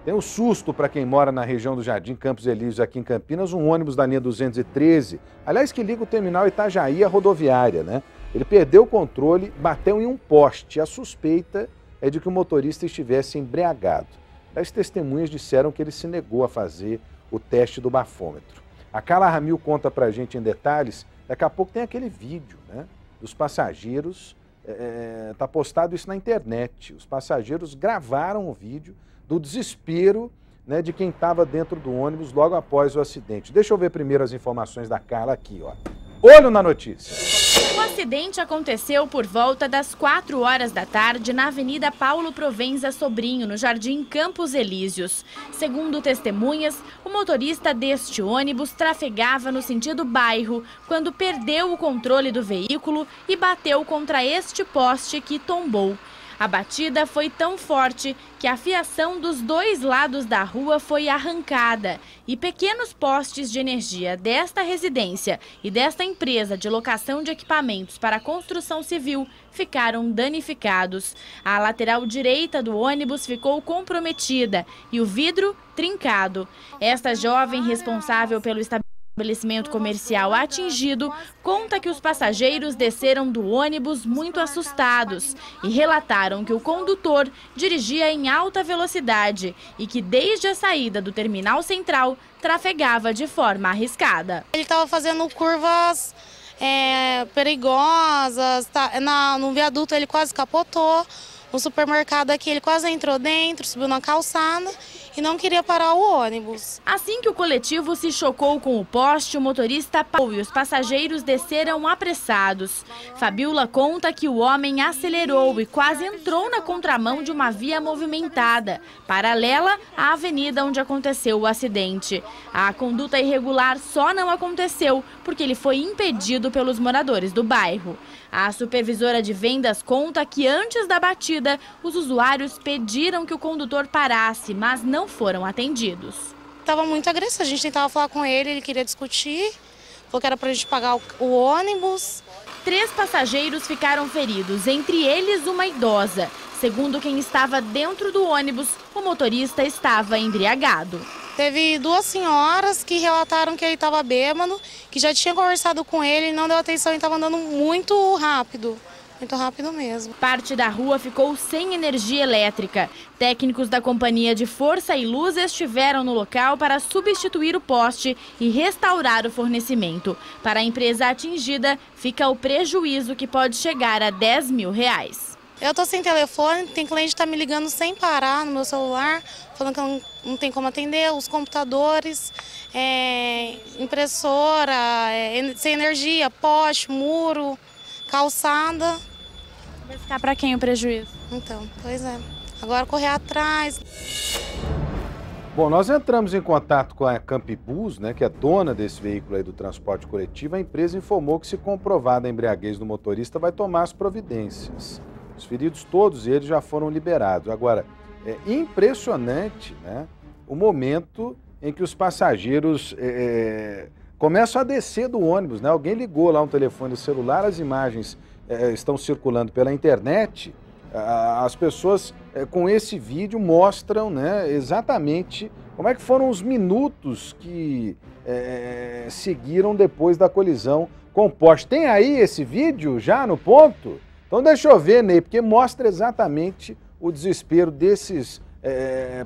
Tem um susto para quem mora na região do Jardim Campos Elíseos, aqui em Campinas, um ônibus da linha 213, aliás, que liga o terminal Itajaí à rodoviária, né? Ele perdeu o controle, bateu em um poste. A suspeita é de que o motorista estivesse embriagado. As testemunhas disseram que ele se negou a fazer o teste do bafômetro. A Carla Ramil conta pra gente em detalhes. Daqui a pouco tem aquele vídeo, né, dos passageiros, tá postado isso na internet. Os passageiros gravaram o vídeo do desespero, né, de quem estava dentro do ônibus logo após o acidente. Deixa eu ver primeiro as informações da Carla aqui, ó. Olho na notícia. O acidente aconteceu por volta das 4 horas da tarde na Avenida Paulo Provenza Sobrinho, no Jardim Campos Elíseos. Segundo testemunhas, o motorista deste ônibus trafegava no sentido bairro quando perdeu o controle do veículo e bateu contra este poste que tombou. A batida foi tão forte que a fiação dos dois lados da rua foi arrancada e pequenos postes de energia desta residência e desta empresa de locação de equipamentos para a construção civil ficaram danificados. A lateral direita do ônibus ficou comprometida e o vidro trincado. Esta jovem responsável pelo estabelecimento comercial atingido conta que os passageiros desceram do ônibus muito assustados e relataram que o condutor dirigia em alta velocidade e que desde a saída do terminal central trafegava de forma arriscada. Ele estava fazendo curvas perigosas, no viaduto ele quase capotou, no supermercado aqui ele quase entrou dentro, subiu na calçada e não queria parar o ônibus. Assim que o coletivo se chocou com o poste, o motorista parou e os passageiros desceram apressados. Fabiola conta que o homem acelerou e quase entrou na contramão de uma via movimentada, paralela à avenida onde aconteceu o acidente. A conduta irregular só não aconteceu porque ele foi impedido pelos moradores do bairro. A supervisora de vendas conta que antes da batida, os usuários pediram que o condutor parasse, mas não foram atendidos. Estava muito agressivo, a gente tentava falar com ele, ele queria discutir, falou que era para a gente pagar o ônibus. 3 passageiros ficaram feridos, entre eles uma idosa. Segundo quem estava dentro do ônibus, o motorista estava embriagado. Teve 2 senhoras que relataram que ele estava bêbado, que já tinha conversado com ele, não deu atenção e estava andando muito rápido mesmo. Parte da rua ficou sem energia elétrica. Técnicos da Companhia de Força e Luz estiveram no local para substituir o poste e restaurar o fornecimento. Para a empresa atingida, fica o prejuízo que pode chegar a R$10 mil. Eu estou sem telefone, tem cliente que está me ligando sem parar no meu celular, falando que não tem como atender, os computadores, impressora, sem energia, poste, muro, calçada. Vai ficar para quem o prejuízo? Então, pois é. Agora correr atrás. Bom, nós entramos em contato com a Campibus, né, que é dona desse veículo aí do transporte coletivo. A empresa informou que, se comprovada a embriaguez do motorista, vai tomar as providências. Os feridos, todos eles, já foram liberados. Agora, é impressionante, né, o momento em que os passageiros começam a descer do ônibus, né? Alguém ligou lá um telefone celular, as imagens estão circulando pela internet. As pessoas com esse vídeo mostram, né, exatamente como é que foram os minutos que seguiram depois da colisão com o poste. Tem aí esse vídeo já no ponto? Então deixa eu ver, Ney, porque mostra exatamente o desespero desses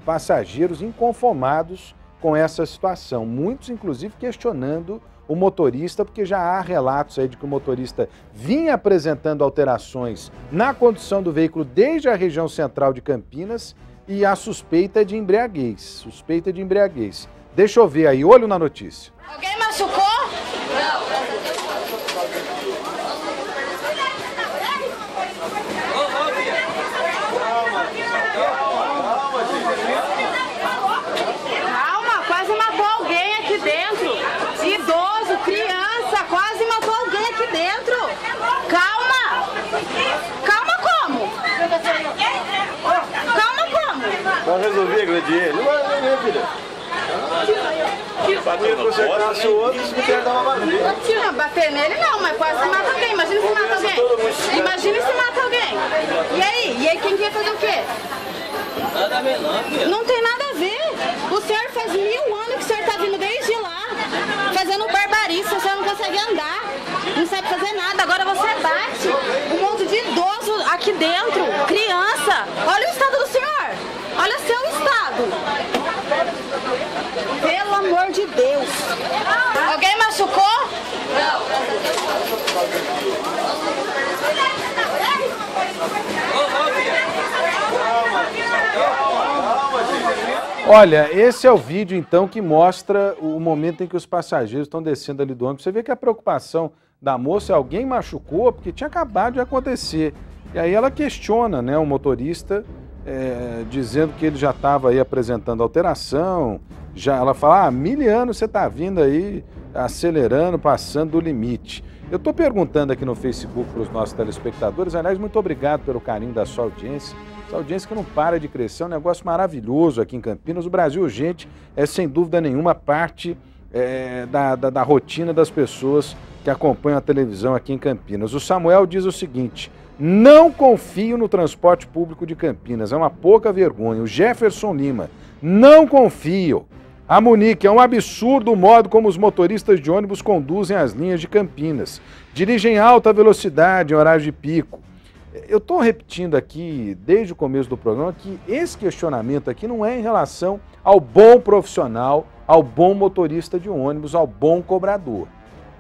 passageiros inconformados com essa situação. Muitos, inclusive, questionando o motorista, porque já há relatos aí de que o motorista vinha apresentando alterações na condução do veículo desde a região central de Campinas e a suspeita de embriaguez. Deixa eu ver aí, olho na notícia. Alguém machucou? Não. Não resolvi agredir ele. Não é minha filha. Se você consertasse o outro, você quer dar uma batida. Não, bater nele não, mas quase se mata alguém. Imagina se mata alguém. Imagina se mata alguém. E aí? E aí quem quer fazer o quê? Nada a ver não, filha. Não tem nada a ver. Pelo amor de Deus. Alguém machucou? Olha, esse é o vídeo, então, que mostra o momento em que os passageiros estão descendo ali do ônibus. Você vê que a preocupação da moça é alguém machucou, porque tinha acabado de acontecer. E aí ela questiona, né, o motorista, dizendo que ele já estava aí apresentando alteração. Ela fala, 1000 anos você está vindo aí acelerando, passando do limite. Eu estou perguntando aqui no Facebook para os nossos telespectadores, aliás, muito obrigado pelo carinho da sua audiência. Essa audiência que não para de crescer, é um negócio maravilhoso aqui em Campinas. O Brasil Urgente é, sem dúvida nenhuma, parte da rotina das pessoas que acompanham a televisão aqui em Campinas. O Samuel diz o seguinte: não confio no transporte público de Campinas, é uma pouca vergonha. O Jefferson Lima, não confio. A Monique, é um absurdo o modo como os motoristas de ônibus conduzem as linhas de Campinas. Dirigem em alta velocidade em horário de pico. Eu estou repetindo aqui, desde o começo do programa, que esse questionamento aqui não é em relação ao bom profissional, ao bom motorista de ônibus, ao bom cobrador.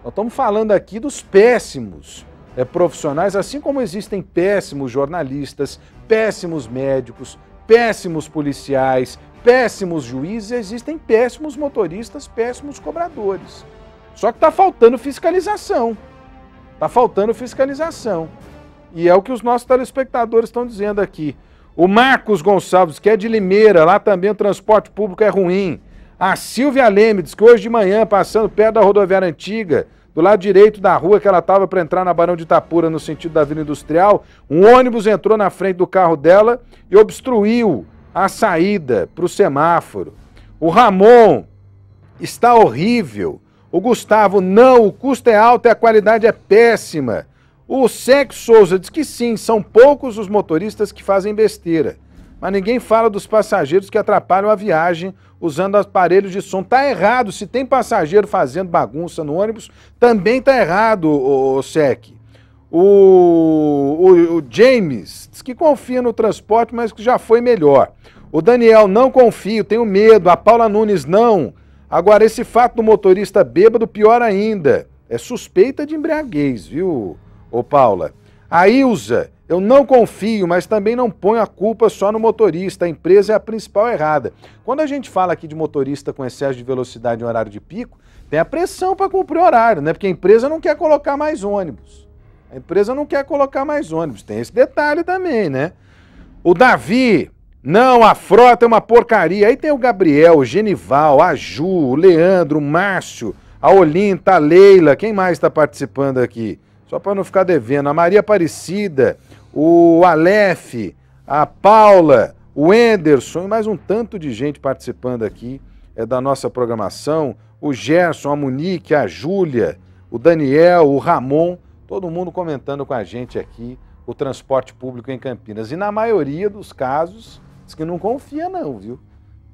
Nós estamos falando aqui dos péssimos profissionais, assim como existem péssimos jornalistas, péssimos médicos, péssimos policiais, péssimos juízes, existem péssimos motoristas, péssimos cobradores. Só que está faltando fiscalização. Está faltando fiscalização. E é o que os nossos telespectadores estão dizendo aqui. O Marcos Gonçalves, que é de Limeira, lá também o transporte público é ruim. A Silvia Leme diz que hoje de manhã, passando perto da rodoviária antiga, do lado direito da rua que ela estava para entrar na Barão de Itapura, no sentido da Vila Industrial, um ônibus entrou na frente do carro dela e obstruiu a saída para o semáforo. O Ramon, está horrível. O Gustavo, não, o custo é alto e a qualidade é péssima. O Sexo Souza diz que sim, são poucos os motoristas que fazem besteira. Mas ninguém fala dos passageiros que atrapalham a viagem usando aparelhos de som. Tá errado, se tem passageiro fazendo bagunça no ônibus, também tá errado, o Sec. O James diz que confia no transporte, mas que já foi melhor. O Daniel, não confio, tenho medo. A Paula Nunes, não. Agora, esse fato do motorista bêbado, pior ainda. É suspeita de embriaguez, viu, ô Paula? A Ilza, eu não confio, mas também não ponho a culpa só no motorista. A empresa é a principal errada. Quando a gente fala aqui de motorista com excesso de velocidade em horário de pico, tem a pressão para cumprir o horário, né? Porque a empresa não quer colocar mais ônibus. A empresa não quer colocar mais ônibus. Tem esse detalhe também, né? O Davi, não, a frota é uma porcaria. Aí tem o Gabriel, o Genival, a Ju, o Leandro, o Márcio, a Olinta, a Leila. Quem mais está participando aqui? Só para não ficar devendo. A Maria Aparecida, o Aleph, a Paula, o Enderson e mais um tanto de gente participando aqui da nossa programação. O Gerson, a Monique, a Júlia, o Daniel, o Ramon, todo mundo comentando com a gente aqui o transporte público em Campinas. E na maioria dos casos, diz que não confia não, viu?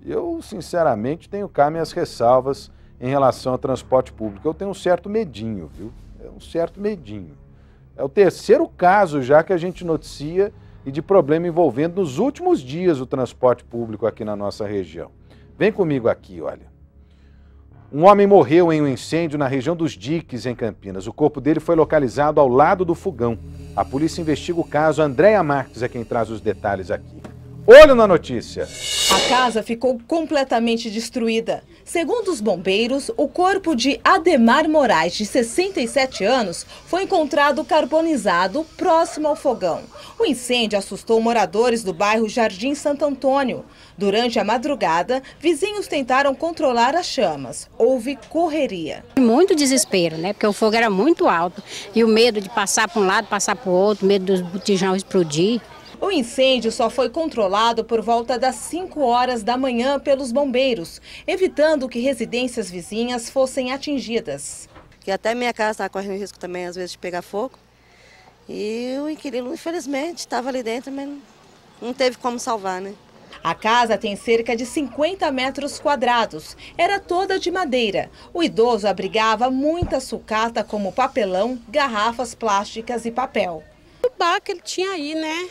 Eu, sinceramente, tenho cá minhas ressalvas em relação ao transporte público. Eu tenho um certo medinho, viu? É um certo medinho. É o terceiro caso já que a gente noticia e de problema envolvendo nos últimos dias o transporte público aqui na nossa região. Vem comigo aqui, olha. Um homem morreu em um incêndio na região dos Diques, em Campinas. O corpo dele foi localizado ao lado do fogão. A polícia investiga o caso. Andréia Marques é quem traz os detalhes aqui. Olho na notícia. A casa ficou completamente destruída. Segundo os bombeiros, o corpo de Ademar Moraes, de 67 anos, foi encontrado carbonizado próximo ao fogão. O incêndio assustou moradores do bairro Jardim Santo Antônio. Durante a madrugada, vizinhos tentaram controlar as chamas. Houve correria. Muito desespero, né? Porque o fogo era muito alto. E o medo de passar para um lado, passar para o outro, medo dos botijão explodir. O incêndio só foi controlado por volta das 5 horas da manhã pelos bombeiros, evitando que residências vizinhas fossem atingidas. Que até minha casa estava correndo risco também, às vezes, de pegar fogo. E o inquilino, infelizmente, estava ali dentro, mas não teve como salvar, né? A casa tem cerca de 50 metros quadrados. Era toda de madeira. O idoso abrigava muita sucata como papelão, garrafas plásticas e papel. O bar que ele tinha aí, né?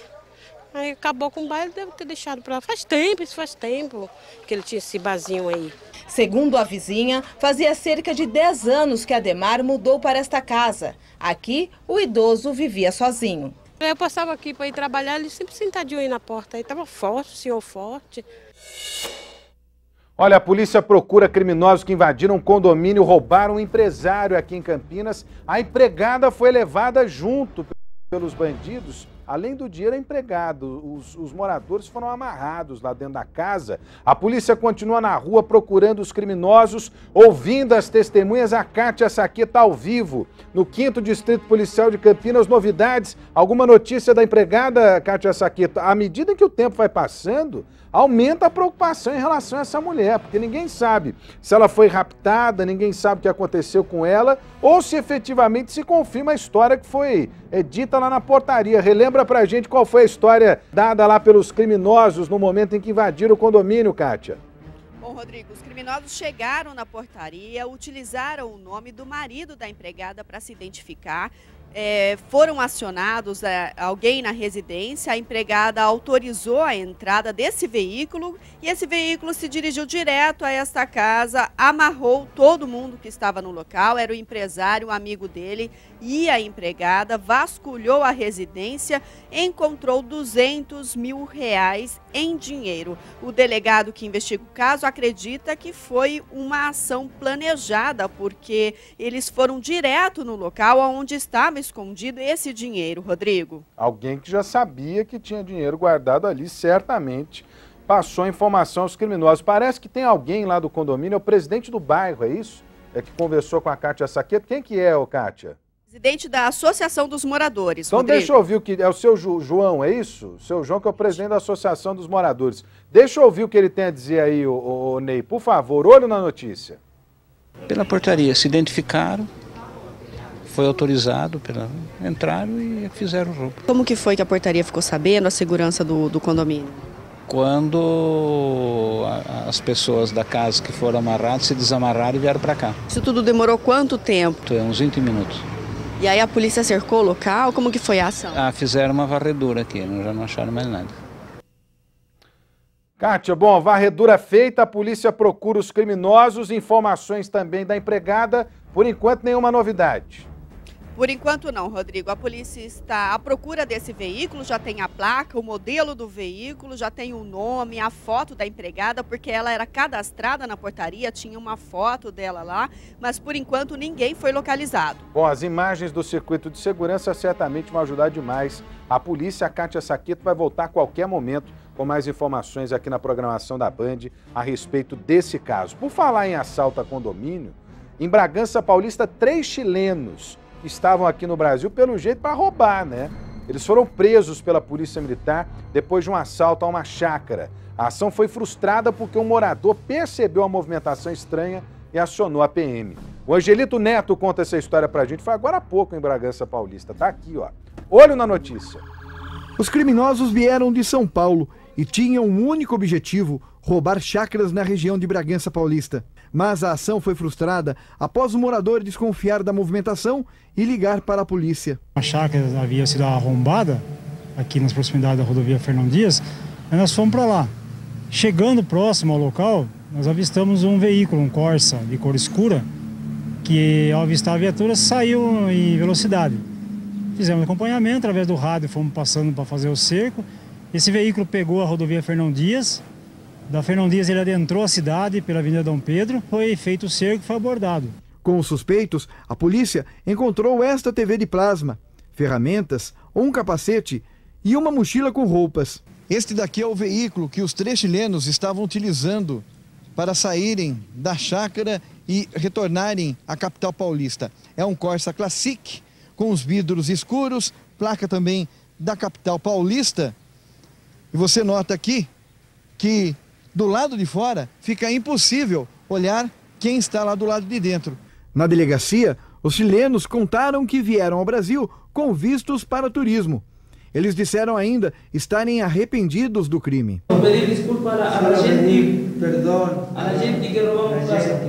Aí acabou com o baile, deve ter deixado para lá. Faz tempo que ele tinha esse barzinho aí. Segundo a vizinha, fazia cerca de 10 anos que Ademar mudou para esta casa. Aqui, o idoso vivia sozinho. Eu passava aqui para ir trabalhar, ele sempre sentadinho aí na porta. Aí estava forte, o senhor forte. Olha, a polícia procura criminosos que invadiram um condomínio, roubaram um empresário aqui em Campinas. A empregada foi levada junto pelos bandidos. Além do dinheiro, a empregada, os moradores foram amarrados lá dentro da casa. A polícia continua na rua procurando os criminosos, ouvindo as testemunhas. A Kátia Saqueta ao vivo, no 5º Distrito Policial de Campinas. Novidades, alguma notícia da empregada, Kátia Saqueta? À medida que o tempo vai passando, aumenta a preocupação em relação a essa mulher, porque ninguém sabe se ela foi raptada, ninguém sabe o que aconteceu com ela, ou se efetivamente se confirma a história que foi dita lá na portaria. Relembra pra gente qual foi a história dada lá pelos criminosos no momento em que invadiram o condomínio, Kátia. Bom, Rodrigo, os criminosos chegaram na portaria, utilizaram o nome do marido da empregada para se identificar. Foram acionados alguém na residência, a empregada autorizou a entrada desse veículo e esse veículo se dirigiu direto a esta casa, amarrou todo mundo que estava no local, era o empresário, um amigo dele e a empregada, vasculhou a residência, encontrou R$200 mil em dinheiro. O delegado que investiga o caso acredita que foi uma ação planejada, porque eles foram direto no local onde estava escondido esse dinheiro, Rodrigo. Alguém que já sabia que tinha dinheiro guardado ali, certamente passou a informação aos criminosos. Parece que tem alguém lá do condomínio, é o presidente do bairro, é isso? É que conversou com a Kátia Saqueta. Quem que é, Kátia? Presidente da Associação dos Moradores, Então Rodrigo. Deixa eu ouvir o que é o seu João, é isso? O seu João que é o presidente da Associação dos Moradores. Deixa eu ouvir o que ele tem a dizer aí, o Ney. Por favor, olho na notícia. Pela portaria, se identificaram, foi autorizado, entraram e fizeram o roubo. Como que foi que a portaria ficou sabendo, a segurança do condomínio? Quando as pessoas da casa que foram amarradas se desamarraram e vieram para cá. Isso tudo demorou quanto tempo? Uns 20 minutos. E aí a polícia cercou o local? Como que foi a ação? Fizeram uma varredura aqui, já não acharam mais nada. Kátia, bom, varredura feita, a polícia procura os criminosos, informações também da empregada, por enquanto nenhuma novidade. Por enquanto não, Rodrigo. A polícia está à procura desse veículo, já tem a placa, o modelo do veículo, já tem o nome, a foto da empregada, porque ela era cadastrada na portaria, tinha uma foto dela lá, mas por enquanto ninguém foi localizado. Bom, as imagens do circuito de segurança certamente vão ajudar demais a polícia. A Kátia Saqueta vai voltar a qualquer momento com mais informações aqui na programação da Band a respeito desse caso. Por falar em assalto a condomínio, em Bragança Paulista, 3 chilenos estavam aqui no Brasil, pelo jeito, para roubar, né? Eles foram presos pela Polícia Militar depois de um assalto a uma chácara. A ação foi frustrada porque um morador percebeu a movimentação estranha e acionou a PM. O Angelito Neto conta essa história pra gente, foi agora há pouco em Bragança Paulista. Tá aqui, ó. Olho na notícia. Os criminosos vieram de São Paulo e tinham um único objetivo: roubar chácaras na região de Bragança Paulista. Mas a ação foi frustrada após o morador desconfiar da movimentação e ligar para a polícia. A chácara havia sido arrombada aqui nas proximidades da rodovia Fernão Dias, e nós fomos para lá. Chegando próximo ao local, nós avistamos um veículo, um Corsa de cor escura, que ao avistar a viatura saiu em velocidade. Fizemos acompanhamento através do rádio, fomos passando para fazer o cerco. Esse veículo pegou a rodovia Fernão Dias. Da Fernão Dias ele adentrou a cidade pela Avenida Dom Pedro, foi feito o cerco e foi abordado. Com os suspeitos, a polícia encontrou esta TV de plasma, ferramentas, um capacete e uma mochila com roupas. Este daqui é o veículo que os 3 chilenos estavam utilizando para saírem da chácara e retornarem à capital paulista. É um Corsa Classic, com os vidros escuros, placa também da capital paulista. E você nota aqui que do lado de fora fica impossível olhar quem está lá do lado de dentro. Na delegacia, os chilenos contaram que vieram ao Brasil com vistos para turismo. Eles disseram ainda estarem arrependidos do crime. Pedir desculpa a gente, perdão, a gente que roubou o casa.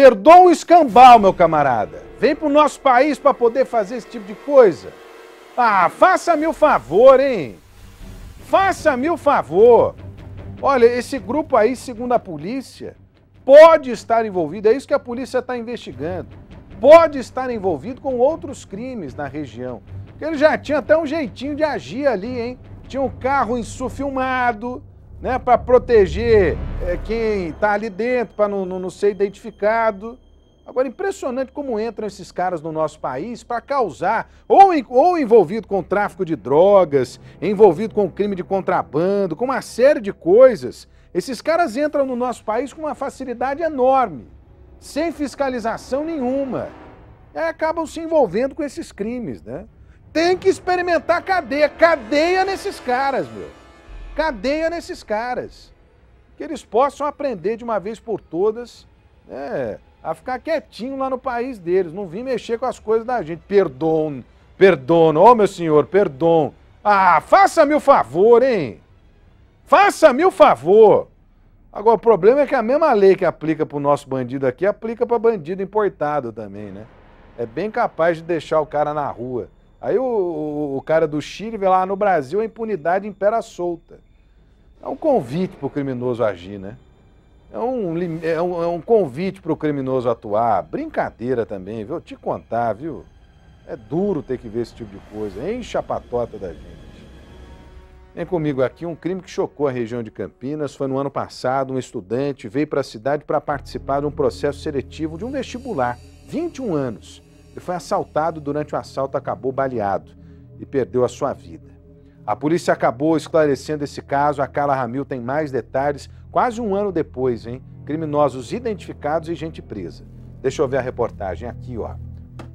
Perdão o escambau, meu camarada. Vem pro nosso país para poder fazer esse tipo de coisa. Ah, faça-me o favor, hein? Faça-me o favor. Olha, esse grupo aí, segundo a polícia, pode estar envolvido, é isso que a polícia está investigando, pode estar envolvido com outros crimes na região. Porque ele já tinha até um jeitinho de agir ali, hein? Tinha um carro filmado, né, para proteger quem está ali dentro, para não ser identificado. Agora, impressionante como entram esses caras no nosso país para causar, ou envolvido com tráfico de drogas, envolvido com crime de contrabando, com uma série de coisas. Esses caras entram no nosso país com uma facilidade enorme, sem fiscalização nenhuma. E acabam se envolvendo com esses crimes, né? Tem que experimentar cadeia nesses caras, meu. Cadeia nesses caras. Que eles possam aprender de uma vez por todas, né, a ficar quietinho lá no país deles, não vir mexer com as coisas da gente. Perdão, ô meu senhor, perdão. Ah, faça-me o favor, hein? Faça-me o favor. Agora, o problema é que a mesma lei que aplica pro nosso bandido aqui, aplica para bandido importado também, né? É bem capaz de deixar o cara na rua. Aí o cara do Chile vê lá, no Brasil a impunidade impera solta. É um convite pro criminoso agir, né? É um convite para o criminoso atuar. Brincadeira também, viu? Eu te contar, viu? É duro ter que ver esse tipo de coisa. Enche a patota da gente. Vem comigo aqui, um crime que chocou a região de Campinas. Foi no ano passado, um estudante veio para a cidade para participar de um processo seletivo de um vestibular. 21 anos. Ele foi assaltado, durante o assalto acabou baleado e perdeu a sua vida. A polícia acabou esclarecendo esse caso. A Carla Ramil tem mais detalhes. Quase um ano depois, hein? Criminosos identificados e gente presa. Deixa eu ver a reportagem aqui, ó.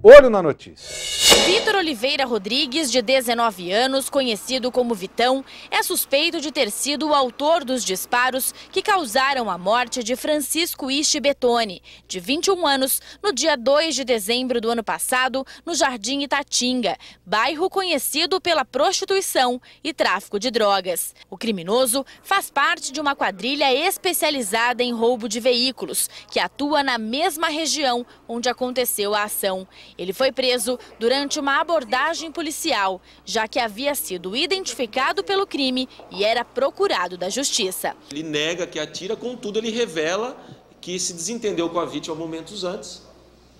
Olho na notícia. Vitor Oliveira Rodrigues, de 19 anos, conhecido como Vitão, é suspeito de ter sido o autor dos disparos que causaram a morte de Francisco Ishi Betoni, de 21 anos, no dia 2 de dezembro do ano passado, no Jardim Itatinga, bairro conhecido pela prostituição e tráfico de drogas. O criminoso faz parte de uma quadrilha especializada em roubo de veículos, que atua na mesma região onde aconteceu a ação. Ele foi preso durante uma abordagem policial, já que havia sido identificado pelo crime e era procurado da justiça. Ele nega que atira, contudo ele revela que se desentendeu com a vítima momentos antes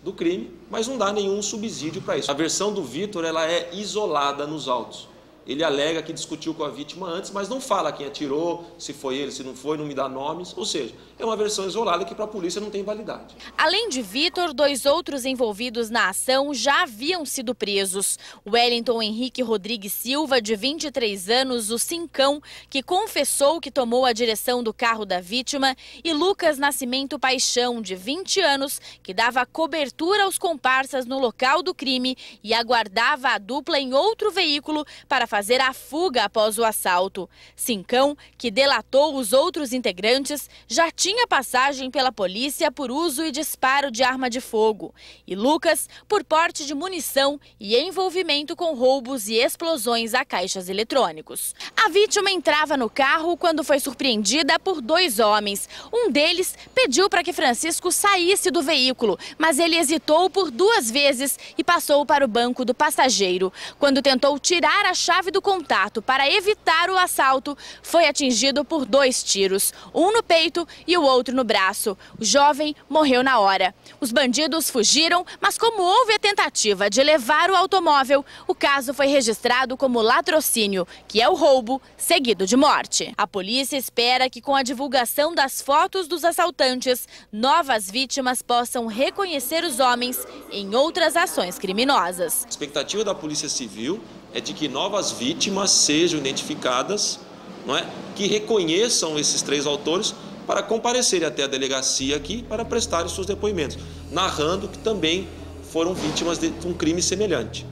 do crime, mas não dá nenhum subsídio para isso. A versão do Vitor, ela é isolada nos autos. Ele alega que discutiu com a vítima antes, mas não fala quem atirou, se foi ele, se não foi, não me dá nomes. Ou seja, é uma versão isolada que para a polícia não tem validade. Além de Vitor, 2 outros envolvidos na ação já haviam sido presos. Wellington Henrique Rodrigues Silva, de 23 anos, o Cincão, que confessou que tomou a direção do carro da vítima, e Lucas Nascimento Paixão, de 20 anos, que dava cobertura aos comparsas no local do crime e aguardava a dupla em outro veículo para fazer a fuga após o assalto. Cincão, que delatou os outros integrantes, já tinha passagem pela polícia por uso e disparo de arma de fogo. E Lucas, por porte de munição e envolvimento com roubos e explosões a caixas eletrônicos. A vítima entrava no carro quando foi surpreendida por 2 homens. Um deles pediu para que Francisco saísse do veículo, mas ele hesitou por 2 vezes e passou para o banco do passageiro. Quando tentou tirar a chave do contato para evitar o assalto, foi atingido por 2 tiros, um no peito e o outro no braço. O jovem morreu na hora. Os bandidos fugiram, mas como houve a tentativa de levar o automóvel, o caso foi registrado como latrocínio, que é o roubo seguido de morte. A polícia espera que, com a divulgação das fotos dos assaltantes, novas vítimas possam reconhecer os homens em outras ações criminosas. A expectativa da Polícia Civil é de que novas vítimas sejam identificadas, não é? Que reconheçam esses 3 autores para comparecerem até a delegacia aqui para prestarem seus depoimentos, narrando que também foram vítimas de um crime semelhante.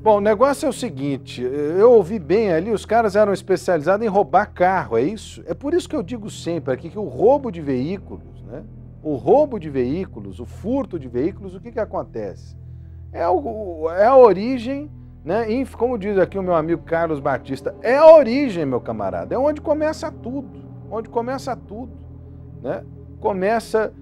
Bom, o negócio é o seguinte, eu ouvi bem ali, os caras eram especializados em roubar carro, é isso? É por isso que eu digo sempre aqui que o roubo de veículos, né? O roubo de veículos, o furto de veículos, o que acontece? É a origem, né? Como diz aqui o meu amigo Carlos Batista, é a origem, meu camarada, é onde começa tudo, né? Começa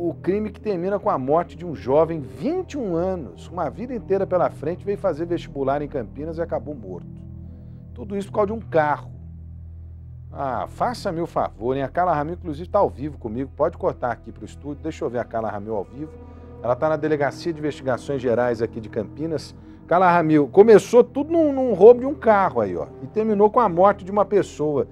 o crime que termina com a morte de um jovem, 21 anos, uma vida inteira pela frente, veio fazer vestibular em Campinas e acabou morto. Tudo isso por causa de um carro. Ah, faça-me o favor, hein? A Carla Ramil, inclusive, está ao vivo comigo. Pode cortar aqui para o estúdio. Deixa eu ver a Carla Ramil ao vivo. Ela está na Delegacia de Investigações Gerais aqui de Campinas. Carla Ramil, começou tudo num roubo de um carro aí, ó. E terminou com a morte de uma pessoa.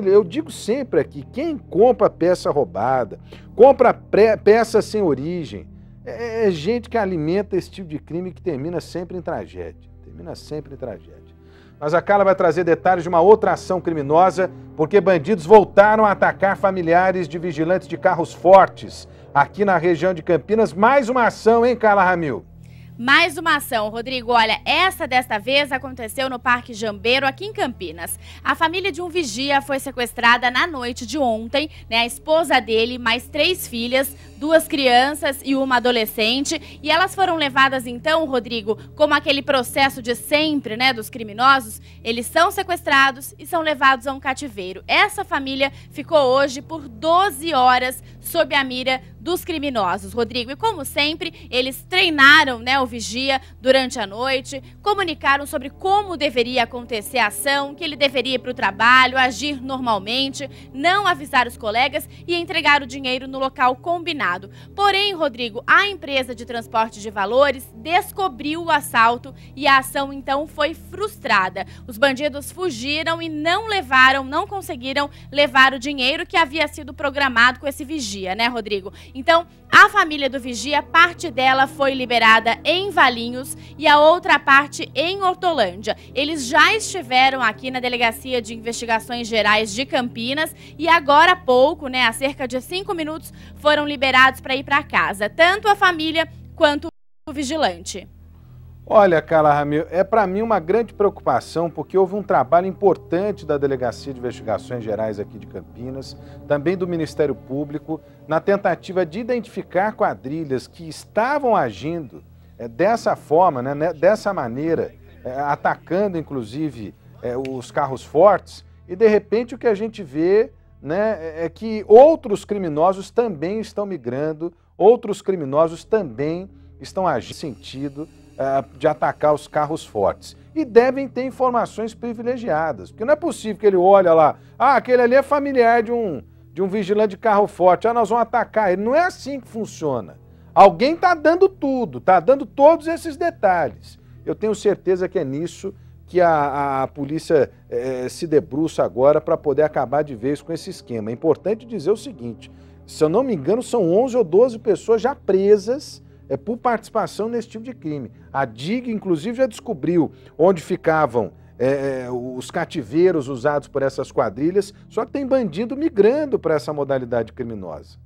Eu digo sempre aqui, quem compra peça roubada, compra peça sem origem, é gente que alimenta esse tipo de crime que termina sempre em tragédia. Termina sempre em tragédia. Mas a Carla vai trazer detalhes de uma outra ação criminosa, porque bandidos voltaram a atacar familiares de vigilantes de carros fortes aqui na região de Campinas. Mais uma ação, hein, Carla Ramil? Mais uma ação, Rodrigo. Olha, essa desta vez aconteceu no Parque Jambeiro, aqui em Campinas. A família de um vigia foi sequestrada na noite de ontem, né? A esposa dele, mais 3 filhas, 2 crianças e uma adolescente. E elas foram levadas então, Rodrigo, como aquele processo de sempre, né, dos criminosos. Eles são sequestrados e são levados a um cativeiro. Essa família ficou hoje por 12 horas sob a mira dos criminosos, Rodrigo. E como sempre, eles treinaram, né, o vigia durante a noite, comunicaram sobre como deveria acontecer a ação, que ele deveria ir para o trabalho, agir normalmente, não avisar os colegas e entregar o dinheiro no local combinado. Porém, Rodrigo, a empresa de transporte de valores descobriu o assalto e a ação então foi frustrada. Os bandidos fugiram e não conseguiram levar o dinheiro que havia sido programado com esse vigia, né, Rodrigo? Então, a família do vigia, parte dela foi liberada em Valinhos e a outra parte em Hortolândia. Eles já estiveram aqui na Delegacia de Investigações Gerais de Campinas e agora há pouco, né, há cerca de 5 minutos, foram liberados para ir para casa, tanto a família quanto o vigilante. Olha, Carla Ramil, é para mim uma grande preocupação, porque houve um trabalho importante da Delegacia de Investigações Gerais aqui de Campinas, também do Ministério Público, na tentativa de identificar quadrilhas que estavam agindo dessa forma, né, dessa maneira, atacando inclusive os carros fortes, e de repente o que a gente vê, né, é que outros criminosos também estão migrando, outros criminosos também estão agindo no sentido de atacar os carros fortes. E devem ter informações privilegiadas, porque não é possível que ele olhe lá, aquele ali é familiar de um vigilante de carro forte, nós vamos atacar ele. Não é assim que funciona. Alguém está dando tudo, está dando todos esses detalhes. Eu tenho certeza que é nisso que a polícia se debruça agora para poder acabar de vez com esse esquema. É importante dizer o seguinte, se eu não me engano, são 11 ou 12 pessoas já presas por participação nesse tipo de crime. A DIG, inclusive, já descobriu onde ficavam os cativeiros usados por essas quadrilhas, só que tem bandido migrando para essa modalidade criminosa.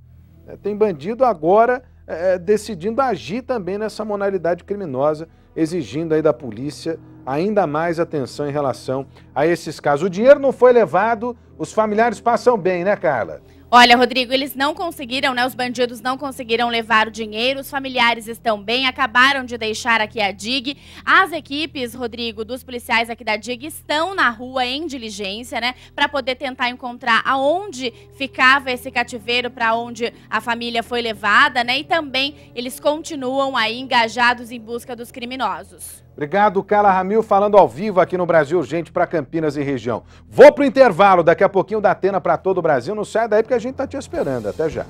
Tem bandido agora decidindo agir também nessa modalidade criminosa, exigindo aí da polícia ainda mais atenção em relação a esses casos. O dinheiro não foi levado, os familiares passam bem, né, Carla? Olha, Rodrigo, eles não conseguiram, né? Os bandidos não conseguiram levar o dinheiro, os familiares estão bem, acabaram de deixar aqui a DIG. As equipes, Rodrigo, dos policiais aqui da DIG estão na rua em diligência, né? Para poder tentar encontrar aonde ficava esse cativeiro, para onde a família foi levada, né? E também eles continuam aí engajados em busca dos criminosos. Obrigado, Carla Ramil, falando ao vivo aqui no Brasil Urgente para Campinas e região. Vou pro intervalo, daqui a pouquinho da Atena para todo o Brasil. Não sai daí porque a gente tá te esperando. Até já.